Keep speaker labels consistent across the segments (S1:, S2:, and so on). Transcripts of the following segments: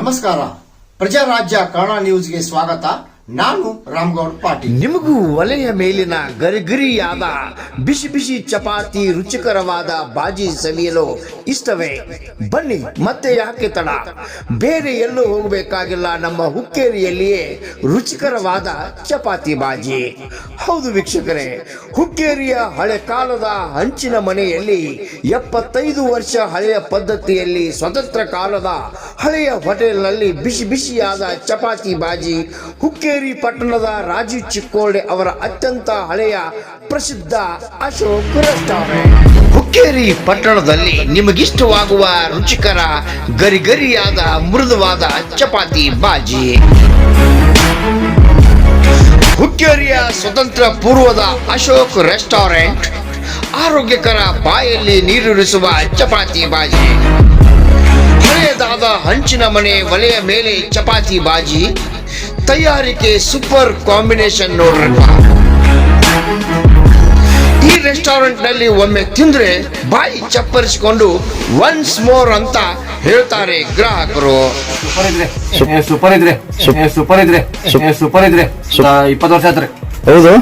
S1: ನಮಸ್ಕಾರ. ಪ್ರಜಾರಾಜ್ಯ ಕನ್ನಡ ನ್ಯೂಸ್ಗೆ ಸ್ವಾಗತ. ನಾನು ರಾಮಗೌಡ ಪಾಟೀಲ್.
S2: ನಿಮಗೂ ಒಲೆಯ ಮೇಲಿನ ಗರಿಗರಿಯಾದ ಬಿಸಿ ಬಿಸಿ ಚಪಾತಿ, ರುಚಿಕರವಾದ ಬಾಜಿ ಸವಿಯಲು ಇಷ್ಟವೇ? ಬನ್ನಿ, ಮತ್ತೆ ಯಾಕೆ ತಡ? ಬೇರೆ ಎಲ್ಲೂ ಹೋಗಬೇಕಾಗಿಲ್ಲ, ನಮ್ಮ ಹುಕ್ಕೇರಿಯಲ್ಲಿಯೇ ರುಚಿಕರವಾದ ಚಪಾತಿ ಬಾಜಿ. ಹೌದು ವೀಕ್ಷಕರೇ, ಹುಕ್ಕೇರಿಯ ಹಳೆ ಕಾಲದ ಹಂಚಿನ ಮನೆಯಲ್ಲಿ 75 ವರ್ಷ ಹಳೆಯ ಪದ್ಧತಿಯಲ್ಲಿ ಸ್ವತಂತ್ರ ಕಾಲದ ಹಳೆಯ ಹೋಟೆಲ್ನಲ್ಲಿ ಬಿಸಿ ಬಿಸಿಯಾದ ಚಪಾತಿ ಬಾಜಿ ಹುಕ್ಕೇರಿ ಪಟ್ಟಣದ ರಾಜೀವ್ ಚಿಕ್ಕೋಡೆ ಅವರ ಅತ್ಯಂತ ಹಳೆಯ ಪ್ರಸಿದ್ಧ ಅಶೋಕ್ ರೆಸ್ಟೋರೆಂಟ್. ಹುಕ್ಕೇರಿ ಪಟ್ಟಣದಲ್ಲಿ ನಿಮಗಿಷ್ಟವಾಗುವ ರುಚಿಕರ ಗರಿಗರಿಯಾದ ಮೃದುವಾದ ಚಪಾತಿ ಬಾಜಿ. ಹುಕ್ಕೇರಿಯ ಸ್ವತಂತ್ರ ಪೂರ್ವದ ಅಶೋಕ್ ರೆಸ್ಟೋರೆಂಟ್ ಆರೋಗ್ಯಕರ, ಬಾಯಲ್ಲಿ ನೀರುರಿಸುವ ಚಪಾತಿ ಬಾಜಿ. ಹಳೆಯದಾದ ಹಂಚಿನ ಮನೆ, ಒಲೆಯ ಮೇಲೆ ಚಪಾತಿ ಬಾಜಿ ತಯಾರಿಕೆ ಸೂಪರ್ ಕಾಂಬಿನೇಷನ್ ನೋಡ್ರಪ್ಪ. ಈ ರೆಸ್ಟೋರೆಂಟ್ ನಲ್ಲಿ ಒಮ್ಮೆ ತಿಂದ್ರೆ ಬಾಯಿ ಚಪ್ಪರಿಸಿಕೊಂಡು ಒನ್ಸ್ ಮೋರ್ ಅಂತ ಹೇಳ್ತಾರೆ ಗ್ರಾಹಕರು.
S3: ಸೂಪರ್ ಇದ್ರೆ 20 ವರ್ಷ ಆಯ್ತ್ರಿ.
S4: ಹೌದು,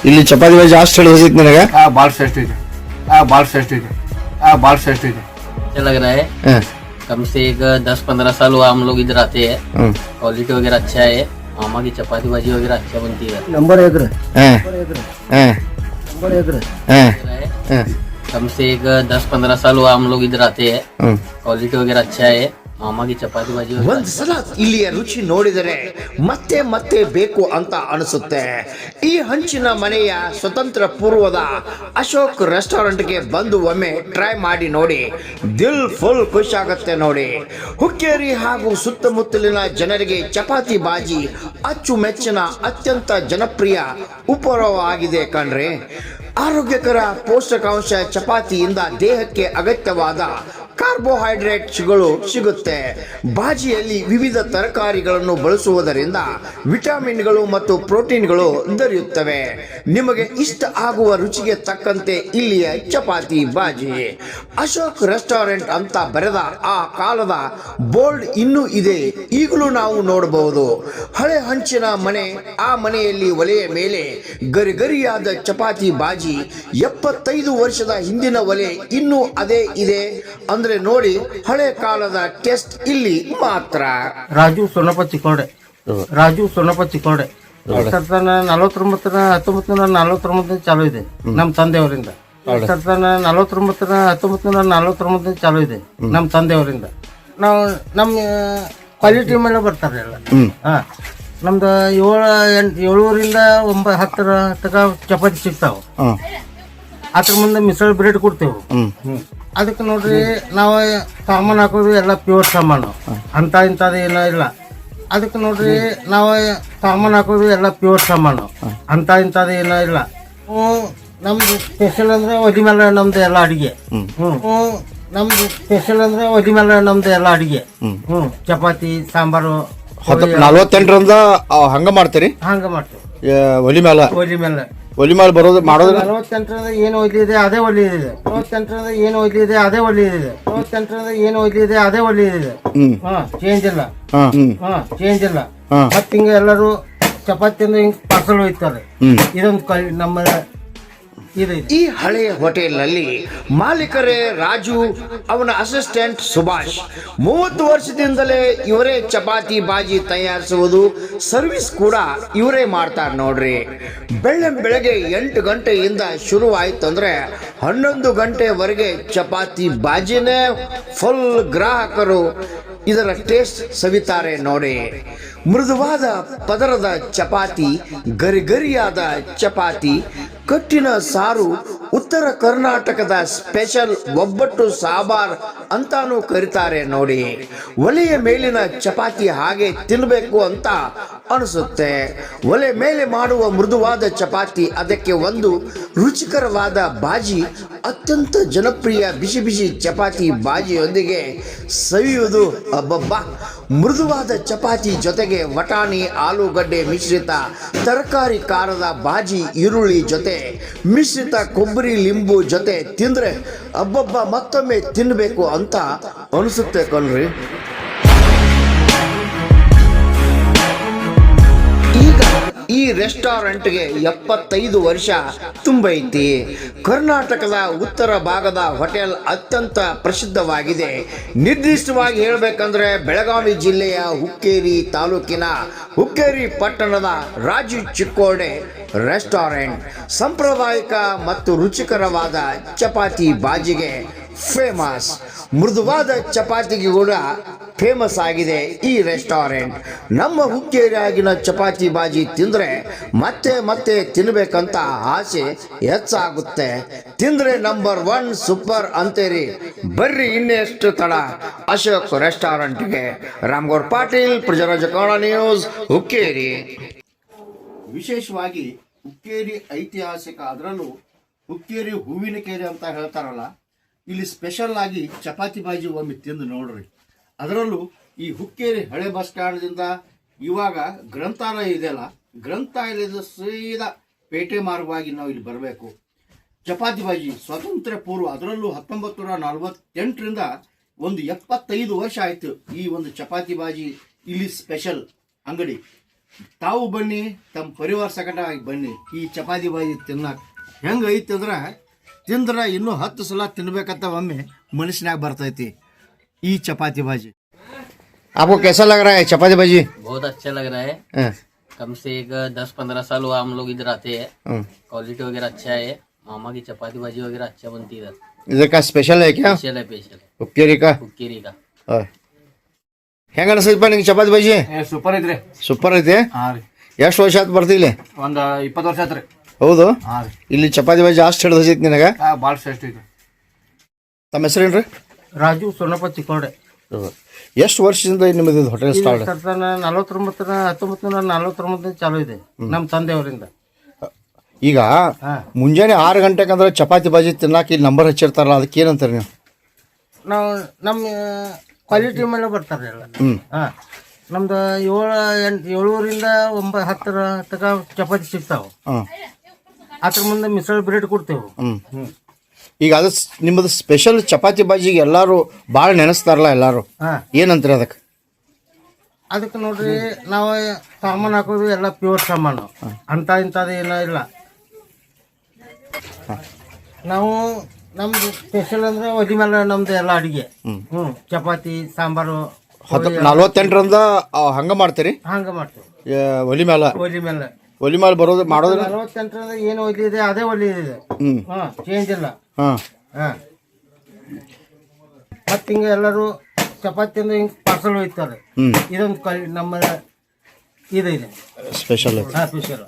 S4: ಇಲ್ಲಿ ಚಪಾತಿ ಬಾಜಿ ಜಾಸ್ತಿ ಹೇಳಿ ನನಗೆ
S3: ಬಾಳ್ ಶ್ರೇಷ್ಠ ಇದೆ,
S5: अच्छा लग रहा है. कम से एक 10-15 साल हुआ हम लोग इधर आते हैं. क्वालिटी वगैरह अच्छा है. मामा की चपाती भाजी वगैरह अच्छा बनती है.
S4: नंबर एक
S5: कम से एक 10-15 साल हुआ हम लोग इधर आते हैं. क्वालिटी वगैरह अच्छा है. ಮಾಮ की ಚಪಾತಿ ಬಾಜಿ
S2: ಒಂದು ಸಲ ಇಲ್ಲಿಯ ರುಚಿ ನೋಡಿದರೆ ಮತ್ತೆ ಮತ್ತೆ ಬೇಕು ಅಂತ ಅನಿಸುತ್ತೆ. ಈ ಹಂಚಿನ ಮನೆಯ ಸ್ವತಂತ್ರ ಪೂರ್ವದ ಅಶೋಕ್ ರೆಸ್ಟೋರೆಂಟ್ಗೆ ಬಂದು ಒಮ್ಮೆ ಟ್ರೈ ಮಾಡಿ ನೋಡಿ, ದಿಲ್ ಫುಲ್ ಖುಷಿ ಆಗುತ್ತೆ ನೋಡಿ. ಹುಕ್ಕೇರಿ ಹಾಗೂ ಸುತ್ತಮುತ್ತಲಿನ ಜನರಿಗೆ ಚಪಾತಿ ಬಾಜಿ ಅಚ್ಚುಮೆಚ್ಚಿನ ಅತ್ಯಂತ ಜನಪ್ರಿಯ ಉಪಹಾರವಾಗಿದೆ ಕಣ್ರಿ. ಆರೋಗ್ಯಕರ ಪೌಷ್ಟಿಕಾಂಶ ಚಪಾತಿಯಿಂದ ದೇಹಕ್ಕೆ ಅಗತ್ಯವಾದ ಕಾರ್ಬೋಹೈಡ್ರೇಟ್ಸ್ಗಳು ಸಿಗುತ್ತೆ. ಬಾಜಿಯಲ್ಲಿ ವಿವಿಧ ತರಕಾರಿಗಳನ್ನು ಬಳಸುವುದರಿಂದ ವಿಟಮಿನ್ಗಳು ಮತ್ತು ಪ್ರೋಟೀನ್ಗಳು ದೊರೆಯುತ್ತವೆ. ನಿಮಗೆ ಇಷ್ಟ ಆಗುವ ರುಚಿಗೆ ತಕ್ಕಂತೆ ಇಲ್ಲಿಯ ಚಪಾತಿ ಬಾಜಿ. ಅಶೋಕ್ ರೆಸ್ಟೋರೆಂಟ್ ಅಂತ ಬರೆದ ಆ ಕಾಲದ ಬೋರ್ಡ್ ಇನ್ನೂ ಇದೆ, ಈಗಲೂ ನಾವು ನೋಡಬಹುದು. ಹಳೆ ಹಂಚಿನ ಮನೆ, ಆ ಮನೆಯಲ್ಲಿ ಒಲೆಯ ಮೇಲೆ ಗರಿಗರಿಯಾದ ಚಪಾತಿ ಬಾಜಿ 75 ವರ್ಷದ ಹಿಂದಿನ ಒಲೆ ಇನ್ನೂ ಅದೇ ಇದೆ ಅಂದ್ರೆ ನೋಡಿ, ಹಳೆ ಕಾಲದ ಟೇಸ್ಟ್ ಇಲ್ಲಿ ಮಾತ್ರ.
S6: ರಾಜು ಸೊನ್ನಪ್ಪ ಚಿಕ್ಕೋಡೆ 1949 ಚಾಲು ಇದೆ ನಮ್ಮ ತಂದೆಯವರಿಂದ. 1949 ಚಾಲು ಇದೆ ನಮ್ಮ ತಂದೆಯವರಿಂದ. ನಾವು ನಮ್ಮ ಕ್ವಾಲಿಟಿ ಮೇಲೆ ಬರ್ತಾರೆ ಎಲ್ಲ. ನಮ್ದು 7ರಿಂದ 10 ತನಕ ಚಪಾತಿ ಸಿಗ್ತಾವ. ಅದ್ರ ಮುಂದೆ ಮಿಸಲ್ ಬ್ರೆಡ್ ಕೊಡ್ತೇವೆ. ಅದಕ್ಕೆ ನೋಡ್ರಿ, ನಾವು ಸಾಮಾನು ಹಾಕೋದು ಎಲ್ಲ ಪ್ಯೂರ್ ಸಾಮಾನು, ಅಂತ ಇಂಥದ್ದು ಏನೋ ಇಲ್ಲ. ಅದಕ್ಕೆ ನೋಡ್ರಿ, ನಾವು ಸಾಮಾನು ಹಾಕೋದು ಎಲ್ಲ ಪ್ಯೂರ್ ಸಾಮಾನು, ಅಂತ ಇಂಥದ್ದು ಏನೋ ಇಲ್ಲ. ನಮ್ದು ಸ್ಪೆಷಲ್ ಅಂದ್ರೆ ಒಲಿ ಮೇಲೆ ನಮ್ದು ಎಲ್ಲ ಅಡಿಗೆ. ನಮ್ದು ಸ್ಪೆಷಲ್ ಅಂದ್ರೆ ಒಲಿ ಮೇಲೆ ನಮ್ದು ಎಲ್ಲ ಅಡಿಗೆ. ಚಪಾತಿ, ಸಾಂಬಾರು.
S4: 48ರಿಂದ ಹಂಗ ಮಾಡ್ತೀರಿ?
S6: ಹಂಗ ಮಾಡ್ತೇವೆ.
S4: ಒಲಿ ಮೇಲೆ ಬರೋದು ಮಾಡೋದು.
S6: 48ರಿಂದ ಏನು ಒಲಿ ಇದೆ ಅದೇ ಒಲಿ ಇದೆ. 48ರಿಂದ ಏನು ಒಲಿ ಇದೆ ಅದೇ ಒಲಿ ಇದೆ. 48ರಿಂದ ಏನು ಒಲಿ ಇದೆ ಅದೇ ಒಲಿ ಇದೆ. ಚೇಂಜ್ ಇಲ್ಲ. ಮತ್ತ ಹಿಂಗ ಎಲ್ಲರೂ ಚಪಾತಿಯಿಂದ ಹಿಂಗ್ ಪಾರ್ಸಲ್ ಹೋಯ್ತಾರೆ. ಇದೊಂದು ನಮ್ಮ
S2: ಈ ಹಳೆಯ ಹೋಟೆಲ್ನಲ್ಲಿ ಮಾಲೀಕರೇ ರಾಜು, ಅವನ ಅಸಿಸ್ಟೆಂಟ್ ಸುಭಾಷ್. 30 ವರ್ಷದಿಂದಲೇ ಇವರೇ ಚಪಾತಿ ಬಾಜಿ ತಯಾರಿಸುವುದು, ಸರ್ವಿಸ್ ಕೂಡ ಇವರೇ ಮಾಡ್ತಾರೆ ನೋಡ್ರಿ. ಬೆಳಗ್ಗೆ 8 ಗಂಟೆಯಿಂದ ಶುರು ಆಯ್ತಂದ್ರೆ 11 ಗಂಟೆವರೆಗೆ ಚಪಾತಿ ಬಾಜಿನೇ ಫುಲ್. ಗ್ರಾಹಕರು ಇದರ ಟೇಸ್ಟ್ ಸವಿತಾರೆ ನೋಡಿ. ಮೃದುವಾದ ಪದರದ ಚಪಾತಿ, ಗರಿಗರಿಯಾದ ಚಪಾತಿ, ಕಟ್ಟಿನ ಸಾರು, ಉತ್ತರ ಕರ್ನಾಟಕದ ಸ್ಪೆಷಲ್ ಒಬ್ಬಟ್ಟು ಸಾಂಬಾರ್ ಅಂತಾನು ಕರೀತಾರೆ ನೋಡಿ. ಒಲೆಯ ಮೇಲಿನ ಚಪಾತಿ ಹಾಗೆ ತಿನ್ನಬೇಕು ಅಂತ ಅನಿಸುತ್ತೆ. ಒಲೆ ಮೇಲೆ ಮಾಡುವ ಮೃದುವಾದ ಚಪಾತಿ, ಅದಕ್ಕೆ ಒಂದು ರುಚಿಕರವಾದ ಬಾಜಿ, ಅತ್ಯಂತ ಜನಪ್ರಿಯ ಬಿಸಿ ಬಿಸಿ ಚಪಾತಿ ಬಾಜಿಯೊಂದಿಗೆ ಸವಿಯುವುದು ಅಬ್ಬಬ್ಬಾ. ಮೃದುವಾದ ಚಪಾತಿ ಜೊತೆಗೆ ವಟಾಣಿ, ಆಲೂಗಡ್ಡೆ ಮಿಶ್ರಿತ ತರಕಾರಿ ಖಾರದ ಬಾಜಿ, ಈರುಳ್ಳಿ ಜೊತೆ ಮಿಶ್ರಿತ ಕೊಬ್ಬರಿ ಲಿಂಬು ಜೊತೆ ತಿಂದ್ರೆ ಅಬ್ಬಬ್ಬ, ಮತ್ತೊಮ್ಮೆ ತಿನ್ನಬೇಕು ಅಂತ ಅನಿಸುತ್ತೆ ಕಣ್ರಿ. ರೆಸ್ಟೋರೆಂಟ್ಗೆ 75 ವರ್ಷ ತುಂಬೈತಿ. ಕರ್ನಾಟಕದ ಉತ್ತರ ಭಾಗದ ಹೋಟೆಲ್ ಅತ್ಯಂತ ಪ್ರಸಿದ್ಧವಾಗಿದೆ. ನಿರ್ದಿಷ್ಟವಾಗಿ ಹೇಳಬೇಕಂದ್ರೆ ಬೆಳಗಾವಿ ಜಿಲ್ಲೆಯ ಹುಕ್ಕೇರಿ ತಾಲೂಕಿನ ಹುಕ್ಕೇರಿ ಪಟ್ಟಣದ ರಾಜು ಚಿಕ್ಕೋಡೆ ರೆಸ್ಟೋರೆಂಟ್ ಸಾಂಪ್ರದಾಯಿಕ ಮತ್ತು ರುಚಿಕರವಾದ ಚಪಾತಿ ಬಾಜಿಗೆ ಫೇಮಸ್. ಮೃದುವಾದ ಚಪಾತಿಗೆ ಕೂಡ ಫೇಮಸ್ ಆಗಿದೆ ಈ ರೆಸ್ಟೋರೆಂಟ್. ನಮ್ಮ ಹುಕ್ಕೇರಿಯಾಗಿನ ಚಪಾತಿ ಬಾಜಿ ತಿಂದರೆ ಮತ್ತೆ ಮತ್ತೆ ತಿನ್ನಬೇಕಂತ ಆಸೆ ಹೆಚ್ಚಾಗುತ್ತೆ. ತಿಂದರೆ ನಂಬರ್ 1 ಸೂಪರ್ ಅಂತೀರಿ. ಬರ್ರಿ ಇನ್ನೆಷ್ಟು ತಡ ಅಶೋಕ್ ರೆಸ್ಟೋರೆಂಟ್ಗೆ. ರಾಮಗೌಡ್ ಪಾಟೀಲ್, ಪ್ರಜರಾಜ ಕನ್ನಡ ನ್ಯೂಸ್, ಹುಕ್ಕೇರಿ. ವಿಶೇಷವಾಗಿ ಹುಕ್ಕೇರಿ ಐತಿಹಾಸಿಕ, ಅದರಲ್ಲೂ ಹುಕ್ಕೇರಿ ಹೂವಿನ ಕೆರೆ ಅಂತ ಹೇಳ್ತಾರಲ್ಲ, ಇಲ್ಲಿ ಸ್ಪೆಷಲ್ ಆಗಿ ಚಪಾತಿ ಬಾಜಿ ಒಮ್ಮೆ ತಿಂದು ನೋಡ್ರಿ. ಅದರಲ್ಲೂ ಈ ಹುಕ್ಕೇರಿ ಹಳೆ ಬಸ್ ಸ್ಟ್ಯಾಂಡ್ದಿಂದ ಇವಾಗ ಗ್ರಂಥಾಲಯ ಇದೆಯಲ್ಲ, ಗ್ರಂಥಾಲಯದ ಸೀದಾ ಪೇಟೆ ಮಾರ್ಗವಾಗಿ ನಾವು ಇಲ್ಲಿ ಬರಬೇಕು. ಚಪಾತಿ ಬಾಜಿ ಸ್ವಾತಂತ್ರ್ಯ ಪೂರ್ವ, ಅದರಲ್ಲೂ 1948ರಿಂದ ಒಂದು 75 ವರ್ಷ ಆಯಿತು ಈ ಒಂದು ಚಪಾತಿ ಬಾಜಿ ಇಲ್ಲಿ ಸ್ಪೆಷಲ್ ಅಂಗಡಿ. ತಾವು ಬನ್ನಿ, ತಮ್ಮ ಪರಿವಾರ ಸಕಟವಾಗಿ ಬನ್ನಿ. ಈ ಚಪಾತಿ ಬಾಜಿ ತಿನ್ನಕ್ಕೆ ಹೆಂಗೆ ಐತಿ ಅಂದ್ರೆ ತಿಂದ್ರೆ ಇನ್ನೂ 10 ಸಲ ತಿನ್ಬೇಕಂತ ಒಮ್ಮೆ ಮನಸ್ಸಿನಾಗ ಬರ್ತೈತಿ ಈ ಚಪಾತಿ ಬಾಜಿ. आपको कैसा लग रहा है चपाती भाजी?
S5: बहुत अच्छा लग रहा है। कम से एक 10-15 साल हुआ हम लोग इधर आते हैं। क्वालिटी वगैरह अच्छा है। मामा की चपाती भाजी वगैरह अच्छा बनती है
S4: इधर का स्पेशल है क्या?
S5: स्पेशल है
S4: ಹುಕ್ಕೇರಿ का ಹೆಂಗ ಅನಿಸ್ತೈತಪ್ಪ ನಿಂಗೆ ಚಪಾತಿ ಬಾಜಿ?
S3: ಸೂಪರ್ ಐತ್ರಿ.
S4: ಸೂಪರ್ ಐತಿ.
S3: ಹಾಂ ರೀ.
S4: ಎಷ್ಟು ವರ್ಷ ಆಯ್ತು ಬರ್ತಿಲ್ಲ?
S3: ಒಂದು 20 ವರ್ಷ ಆತ್ರಿ.
S4: ಹೌದು.
S3: ಹಾಂ ರೀ.
S4: ಇಲ್ಲಿ ಚಪಾತಿ ಬಾಜಿ ಅಷ್ಟು ಹಿಡಿದು ಹಚ್ಚೈತಿ ನಿನಗೆ?
S3: ಭಾಳ ಶ್ರೇಷ್ಠ ಐತಿ.
S4: ತಮ್ಮ ಹೆಸರೇನ್ರಿ?
S6: ರಾಜು ಸೊನ್ನಪ್ಪ ಚಿಕ್ಕೋಡೆ.
S4: ಎಷ್ಟು ವರ್ಷದಿಂದ ನಿಮ್ಮದು ಹೋಟೆಲ್ ಸ್ಟಾರ್ಟ್?
S6: 1949 ಚಾಲೂ ಇದೆ ನಮ್ಮ ತಂದೆಯವರಿಂದ.
S4: ಈಗ ಮುಂಜಾನೆ 6 ಗಂಟೆಗೆ ಅಂದ್ರೆ ಚಪಾತಿ ಬಾಜಿ ತಿನ್ನಾಕ ಇಲ್ಲಿ ನಂಬರ್ ಹಚ್ಚಿರ್ತಾರಲ್ಲ, ಅದಕ್ಕೆ ಏನಂತಾರೆ ನೀವು?
S6: ನಾವು ನಮ್ಮ ಕ್ವಾಲಿಟಿ ಮೇಲೆ ಬರ್ತಾರೆ ಎಲ್ಲ. ಹಾಂ, ನಮ್ದು 7ರಿಂದ 9-10 ತನಕ ಚಪಾತಿ ಸಿಗ್ತಾವೆ. ಅದ್ರ ಮುಂದೆ ಮಿಸಲ್ ಬ್ರೆಡ್ ಕೊಡ್ತೇವೆ.
S4: ಈಗ ಅದು ನಿಮ್ಮದು ಸ್ಪೆಷಲ್ ಚಪಾತಿ ಬಾಜಿಗೆ ಎಲ್ಲರೂ ಭಾಳ ನೆನೆಸ್ತಾರಲ್ಲ ಎಲ್ಲರೂ, ಏನಂತಾರೆ ಅದಕ್ಕೆ?
S6: ಅದಕ್ಕೆ ನೋಡ್ರಿ, ನಾವು ಸಾಮಾನು ಹಾಕೋದು ಎಲ್ಲ ಪ್ಯೂರ್ ಸಾಮಾನು, ಅಂತ ಇಂಥದ್ದು ಏನೋ ಇಲ್ಲ. ನಾವು ನಮ್ದು ಸ್ಪೆಷಲ್ ಅಂದ್ರೆ ಒಲಿ ಮೇಲೆ ನಮ್ದು ಎಲ್ಲ ಅಡಿಗೆ. ಚಪಾತಿ, ಸಾಂಬಾರು.
S4: 48ರಿಂದ ಹಂಗ ಮಾಡ್ತೀರಿ?
S6: ಹಂಗ ಮಾಡ್ತೇವೆ.
S4: ಒಲಿ ಮೇಲೆ ಬರೋದು ಮಾಡೋದು.
S6: 48ರಿಂದ ಏನು ಒಲಿ ಇದೆ ಅದೇ ಒಲಿ ಇದೆ. ಚೇಂಜ್ ಇಲ್ಲ. ಮತ್ತೆ ಹಿಂಗೆ ಎಲ್ಲರೂ ಚಪಾತಿ ಅಂದ್ರೆ ಹಿಂಗೆ ಪಾರ್ಸಲ್ ಹೋಯ್ತಾರೆ. ಇದೊಂದು ನಮ್ಮ ಇದು ಇದೆ
S4: ಸ್ಪೆಷಲ್.
S6: ಸ್ಪೆಷಲ್.